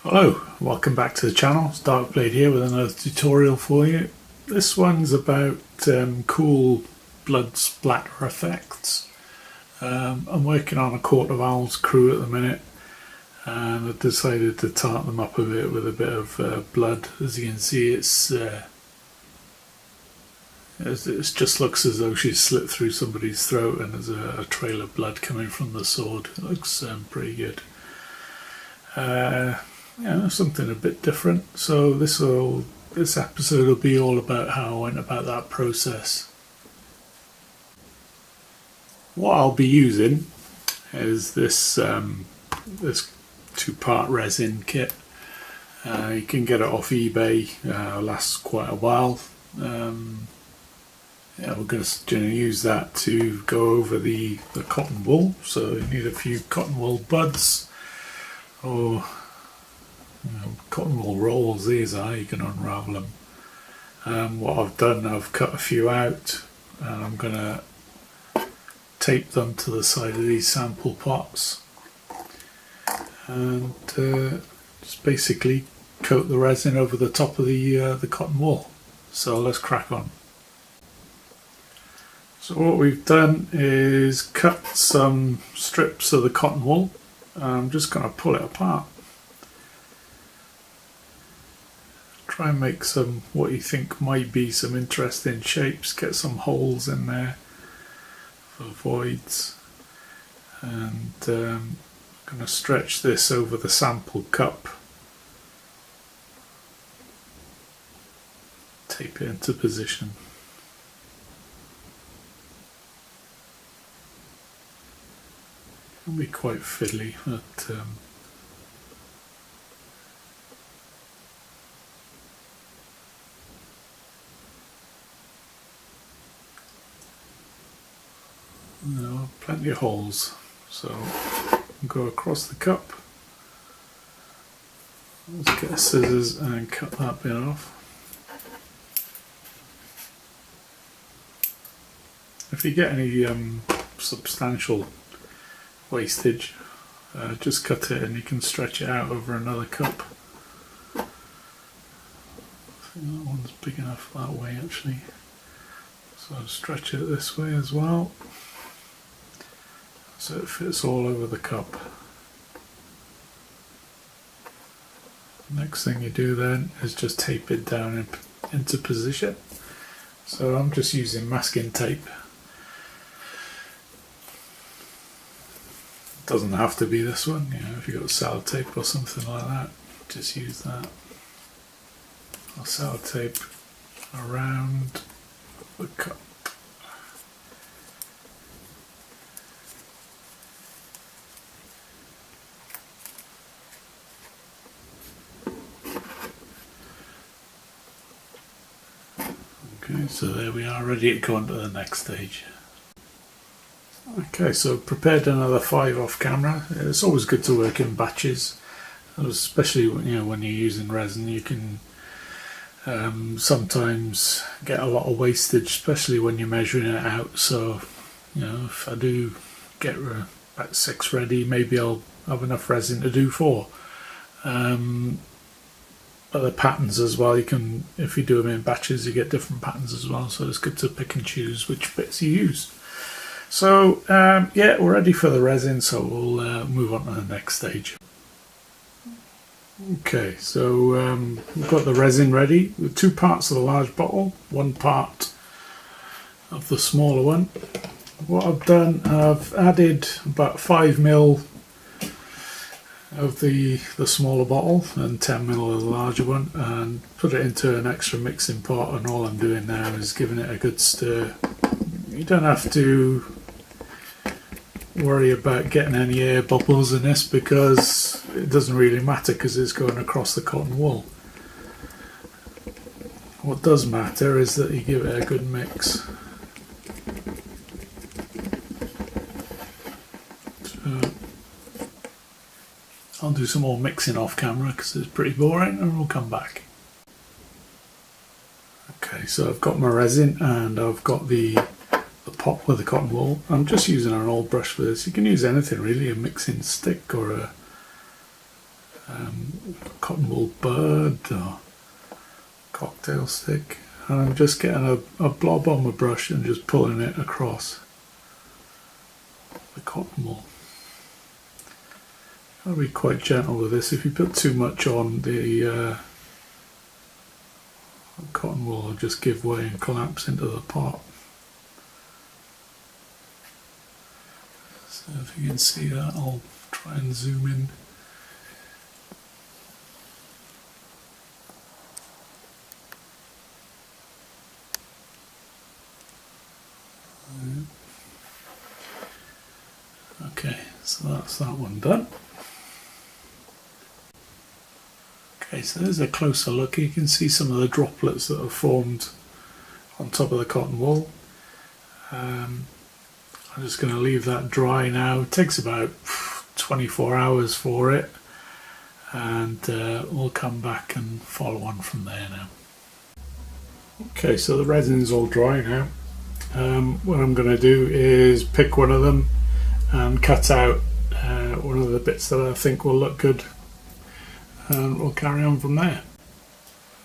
Hello, welcome back to the channel. It's Darkblade here with another tutorial for you. This one's about cool blood splatter effects. I'm working on a Court of Owls crew at the minute, and I've decided to tart them up a bit with a bit of blood. As you can see, it just looks as though she's slit through somebody's throat and there's a trail of blood coming from the sword. It looks pretty good. Something a bit different. So this episode will be all about how I went about that process. What I'll be using is this two-part resin kit. You can get it off eBay. It lasts quite a while. We're going to use that to go over the cotton wool. So you need a few cotton wool buds, or cotton wool rolls. These are, you can unravel them. What I've done, I've cut a few out, and I'm going to tape them to the side of these sample pots, and just basically coat the resin over the top of the cotton wool. So let's crack on. So what we've done is cut some strips of the cotton wool. I'm just going to pull it apart. Try and make some what you think might be some interesting shapes. Get some holes in there for voids, and I'm going to stretch this over the sample cup. Tape it into position. It'll be quite fiddly, but no, plenty of holes, so go across the cup. Let's get scissors and cut that bit off. If you get any substantial wastage, just cut it and you can stretch it out over another cup. I think that one's big enough that way actually, so I'll stretch it this way as well, so it fits all over the cup. Next thing you do then is just tape it down into position. So I'm just using masking tape. It doesn't have to be this one, if you've got sellotape or something like that, just use that. I'll sellotape around the cup. Okay, so there we are, ready to go on to the next stage. Okay, so prepared another 5 off camera. It's always good to work in batches, especially when you're using resin. You can sometimes get a lot of wastage, especially when you're measuring it out. So if I do get about 6 ready, maybe I'll have enough resin to do 4. Other patterns as well, if you do them in batches, you get different patterns as well, so it's good to pick and choose which bits you use. So we're ready for the resin, so we'll move on to the next stage. Okay, so we've got the resin ready with 2 parts of the large bottle, 1 part of the smaller one. What I've done, I've added about 5 ml of the smaller bottle and 10 ml of the larger one, and put it into an extra mixing pot, and all I'm doing now is giving it a good stir. You don't have to worry about getting any air bubbles in this, because it doesn't really matter because it's going across the cotton wool. What does matter is that you give it a good mix. So I'll do some more mixing off camera because it's pretty boring, and we'll come back. Okay, so I've got my resin and I've got the pot with the cotton wool. I'm just using an old brush for this. You can use anything really, a mixing stick or cotton wool bird or cocktail stick, and I'm just getting a blob on my brush and just pulling it across the cotton wool. I'll be quite gentle with this. If you put too much on, the cotton wool will just give way and collapse into the pot. So if you can see that, I'll try and zoom in. Okay, so that's that one done. Okay, so there's a closer look. You can see some of the droplets that have formed on top of the cotton wool. I'm just going to leave that dry now. It takes about 24 hours for it, and we'll come back and follow on from there now. Okay, so the resin's all dry now. What I'm going to do is pick one of them and cut out one of the bits that I think will look good, and we'll carry on from there.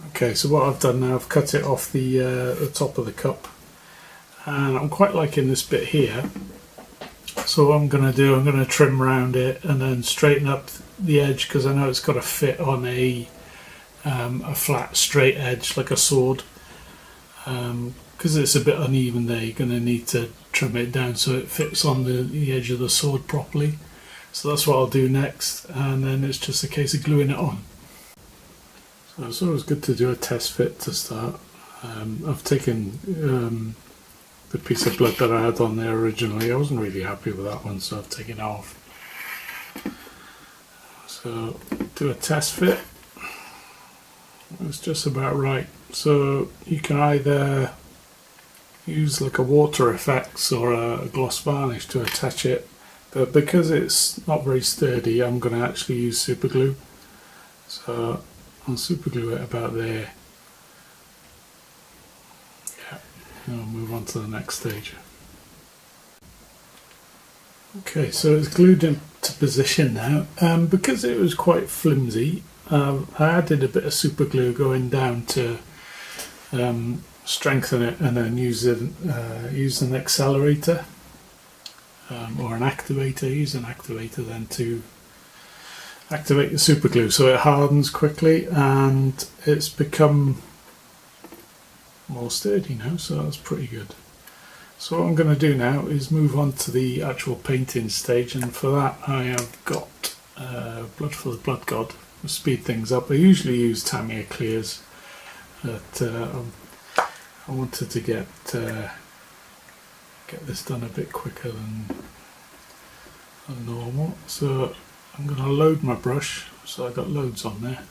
Okay, so what I've done now, I've cut it off the top of the cup, and I'm quite liking this bit here. So what I'm going to do, I'm going to trim around it and then straighten up the edge, because I know it's got to fit on a flat straight edge like a sword. Because it's a bit uneven there, you're going to need to trim it down so it fits on the edge of the sword properly. So that's what I'll do next, and then it's just a case of gluing it on. So it's always good to do a test fit to start. I've taken the piece of blood that I had on there originally. I wasn't really happy with that one, so I've taken it off. So do a test fit. It's just about right. So you can either use like a water effects or a gloss varnish to attach it, but because it's not very sturdy, I'm going to actually use super glue. So I'll super glue it about there. Yeah, and I'll move on to the next stage. Okay, so it's glued into position now. Because it was quite flimsy, I added a bit of super glue going down to strengthen it, and then use an accelerator or an activator. Use an activator then to activate the super glue so it hardens quickly, and it's become more sturdy now, so that's pretty good. So what I'm going to do now is move on to the actual painting stage, and for that I have got Blood for the Blood God to speed things up. I usually use Tamiya clears, but I wanted to get this done a bit quicker than normal. So I'm going to load my brush, so I got loads on there.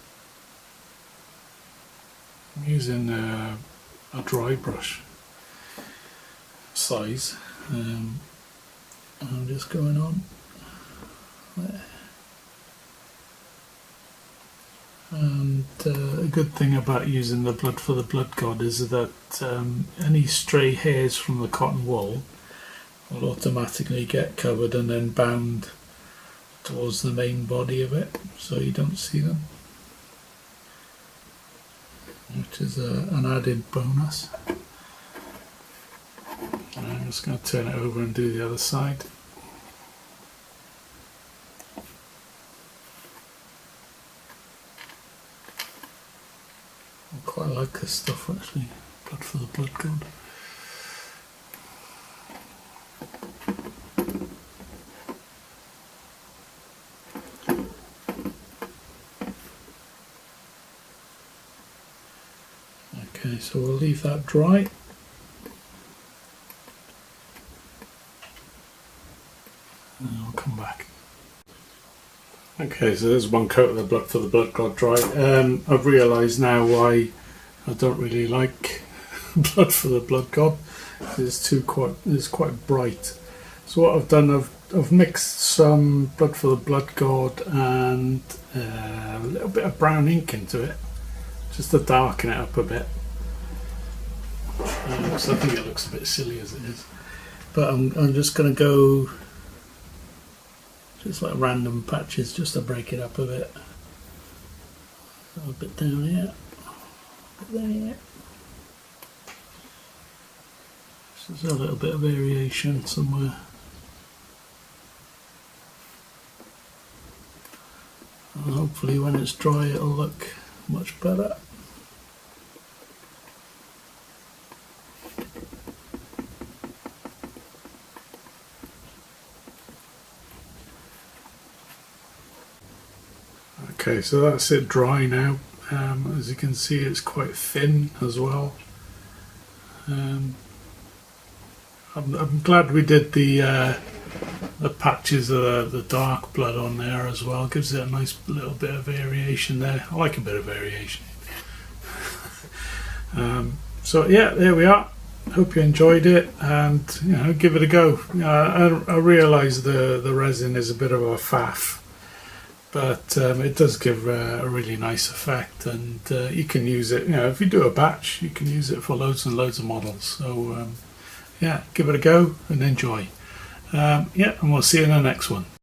I'm using a dry brush size. I'm just going on there. And a good thing about using the Blood for the Blood God is that any stray hairs from the cotton wool will automatically get covered and then bound towards the main body of it, so you don't see them, which is an added bonus. And I'm just going to turn it over and do the other side. I quite like this stuff actually, Blood for the Blood God. Okay, so we'll leave that dry. And I'll come back. Okay, so there's one coat of the Blood for the Blood God dry. I've realised now why I don't really like Blood for the Blood God. It's quite bright. So what I've done, I've mixed some Blood for the Blood God and a little bit of brown ink into it, just to darken it up a bit. So I think it looks a bit silly as it is. But I'm just going to go just like random patches just to break it up a bit. A bit down here, a bit there. There's a little bit of variation somewhere. And hopefully when it's dry it'll look much better. Okay, so that's it dry now. As you can see, it's quite thin as well. I'm glad we did the patches of the dark blood on there as well. It gives it a nice little bit of variation there. I like a bit of variation. So yeah, there we are. Hope you enjoyed it, and give it a go. I realise the resin is a bit of a faff, but it does give a really nice effect, and you can use it. If you do a batch, you can use it for loads and loads of models. So yeah, give it a go and enjoy. Yeah, and we'll see you in the next one.